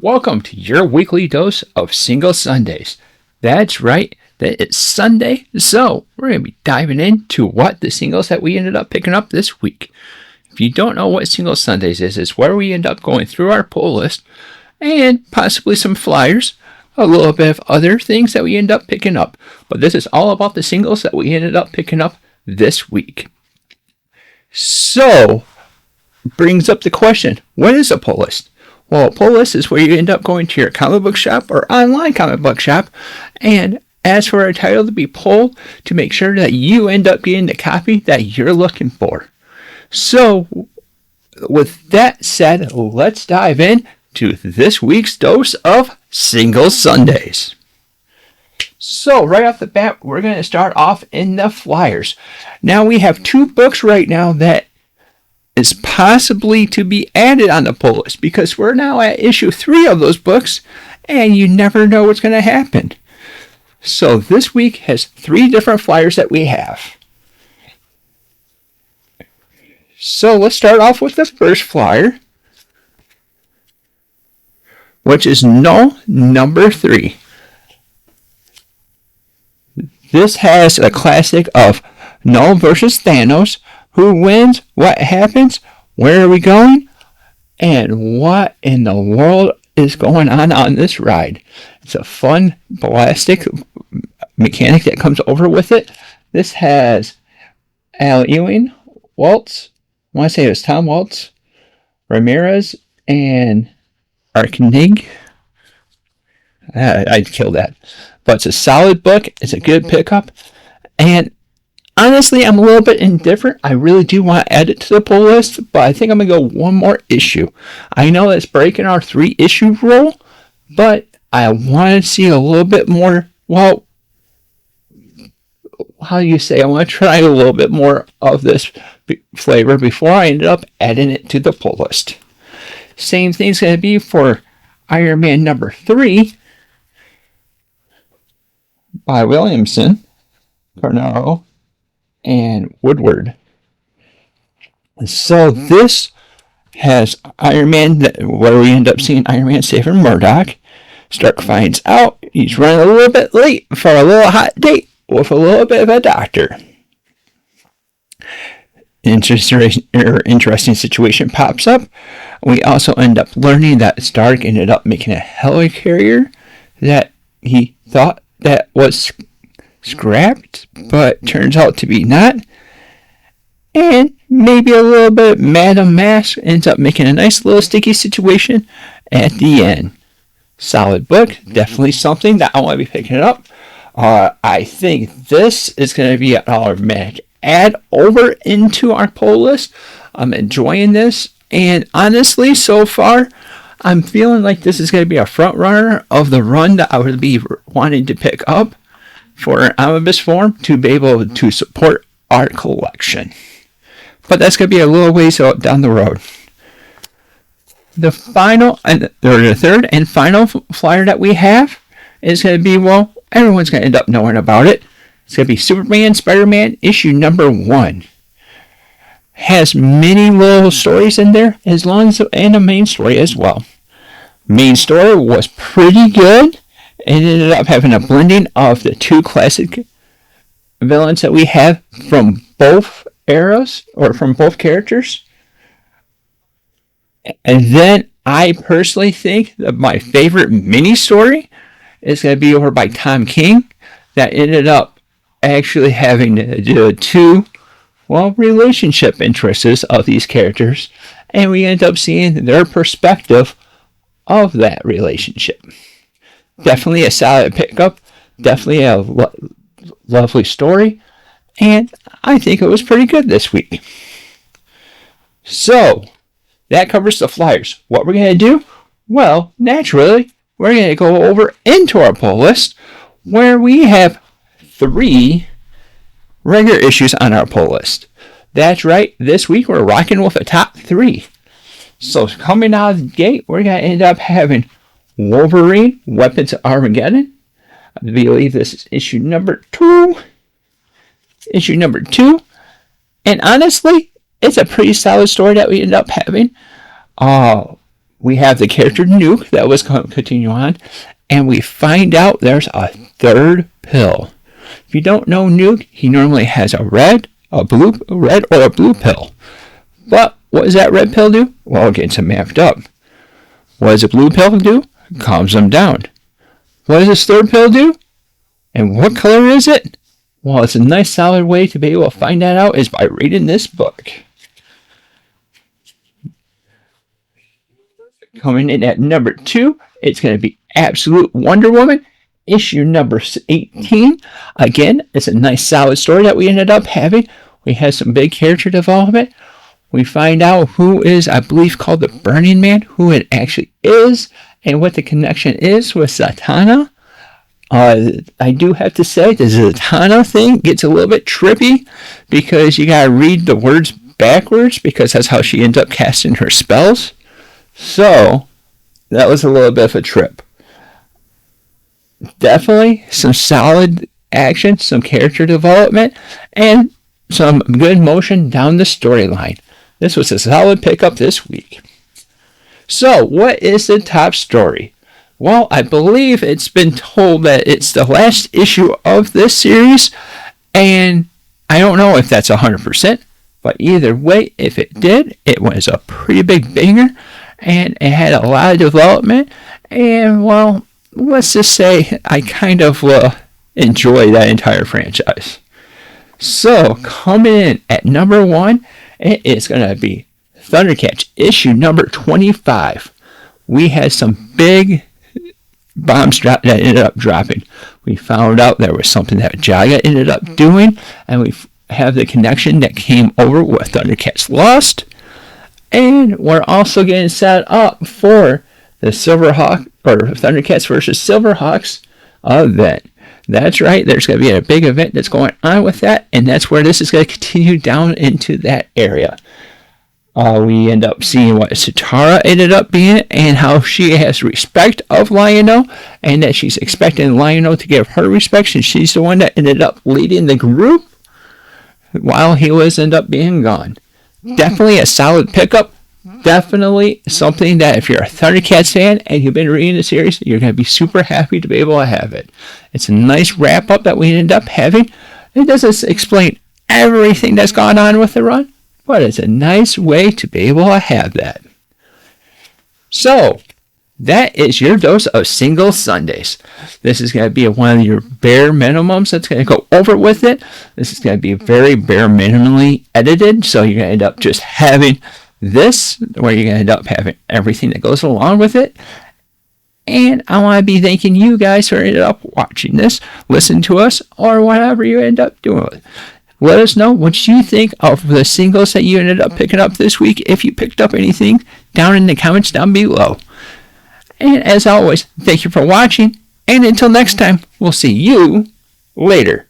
Welcome to your weekly dose of Single Sundays. That's right, that it's Sunday, so we're going to be diving into what the singles that we ended up picking up this week. If you don't know what Single Sundays is, it's where we end up going through our pull list and possibly some flyers, a little bit of other things that we end up picking up. But this is all about the singles that we ended up picking up this week. So, brings up the question, what is a pull list? Well, a pull list is where you end up going to your comic book shop or online comic book shop and ask for a title to be pulled to make sure that you end up getting the copy that you're looking for. So, with that said, let's dive in to this week's dose of Single Sundays. So, right off the bat, we're going to start off in the flyers. Now, we have two books right now that is possibly to be added on the pull list because we're now at issue 3 of those books and you never know what's going to happen. So this week has 3 different flyers that we have. So let's start off with the first flyer, which is Null number 3. This has a classic of Null versus Thanos. Who wins? What happens? Where are we going? And what in the world is going on this ride? It's a fun, plastic mechanic that comes over with it. This has Al Ewing, Waltz, I want to say it was Tom Waltz, Ramirez, and Arknig. I'd kill that. But it's a solid book. It's a good pickup. And honestly, I'm a little bit indifferent. I really do want to add it to the pull list, but I think I'm going to go one more issue. I know that's breaking our 3-issue rule, but I want to see a little bit more, well, how do you say? I want to try a little bit more of this flavor before I end up adding it to the pull list. Same thing's going to be for Iron Man number 3 by Williamson, Carnaro, and Woodward. So this has Iron Man, where we end up seeing Iron Man saving Murdoch. Stark finds out he's running a little bit late for a little hot date with a little bit of a doctor. Interesting situation pops up. We also end up learning that Stark ended up making a helicarrier that he thought that was scrapped, but turns out to be not. And maybe a little bit Madam Mask ends up making a nice little sticky situation at the end. Solid book, definitely something that I want to be picking up. I think this is going to be an automatic add over into our pull list. I'm enjoying this, and honestly, so far, I'm feeling like this is going to be a front runner of the run that I would be wanting to pick up for an omnibus form to be able to support our collection. But that's going to be a little ways down the road. The third and final flyer that we have is going to be, well, everyone's going to end up knowing about it. It's going to be Superman Spider-Man issue number 1. Has many little stories in there, and a main story as well. Main story was pretty good. It ended up having a blending of the 2 classic villains that we have from both eras, or from both characters. And then I personally think that my favorite mini story is going to be over by Tom King, that ended up actually having the 2 relationship interests of these characters, and we end up seeing their perspective of that relationship. Definitely a solid pickup, definitely a lovely story, and I think it was pretty good this week. So, that covers the flyers. What we're going to do? Well, naturally, we're going to go over into our pull list, where we have 3 regular issues on our pull list. That's right, this week we're rocking with a top 3. So coming out of the gate, we're going to end up having Wolverine, Weapons of Armageddon. I believe this is issue number 2. And honestly, it's a pretty solid story that we end up having. we have the character Nuke that was continue on, and we find out there's a third pill. If you don't know Nuke, he normally has a red or a blue pill. But what does that red pill do? Well, it gets him amped up. What does a blue pill do? Calms him down. What does this third pill do? And what color is it? Well, it's a nice solid way to be able to find that out is by reading this book. Coming in at number 2, it's going to be Absolute Wonder Woman, issue number 18. Again, it's a nice solid story that we ended up having. We had some big character development. We find out who is, I believe, called the Burning Man, who it actually is, and what the connection is with Zatanna. I do have to say, the Zatanna thing gets a little bit trippy because you gotta read the words backwards because that's how she ends up casting her spells. So, that was a little bit of a trip. Definitely some solid action, some character development, and some good motion down the storyline. This was a solid pickup this week. So, what is the top story? Well, I believe it's been told that it's the last issue of this series, and I don't know if that's 100%, but either way, if it did, it was a pretty big banger, and it had a lot of development, and, well, let's just say I kind of enjoy that entire franchise. So, coming in at number 1, it is going to be Thundercats, issue number 25. We had some big bombs that ended up dropping. We found out there was something that Jaga ended up doing, and we have the connection that came over with Thundercats Lost. And we're also getting set up for the Silverhawk, or Thundercats versus Silverhawks event. That's right, there's going to be a big event that's going on with that, and that's where this is going to continue down into that area. We end up seeing what Satara ended up being, and how she has respect of Lion-O, and that she's expecting Lion-O to give her respect, and she's the one that ended up leading the group while he was ended up being gone. Definitely a solid pickup. Definitely something that if you're a Thundercats fan and you've been reading the series, you're going to be super happy to be able to have it. It's a nice wrap up that we end up having. It doesn't explain everything that's gone on with the run, but it's a nice way to be able to have that. So, that is your dose of Single Sundays. This is going to be one of your bare minimums that's going to go over with it. This is going to be very bare minimally edited, so you're going to end up just having this, where you're going to end up having everything that goes along with it. And I want to be thanking you guys for ended up watching this, listen to us, or whatever you end up doing with it. Let us know what you think of the singles that you ended up picking up this week, if you picked up anything, down in the comments down below. And as always, thank you for watching, and until next time, we'll see you later.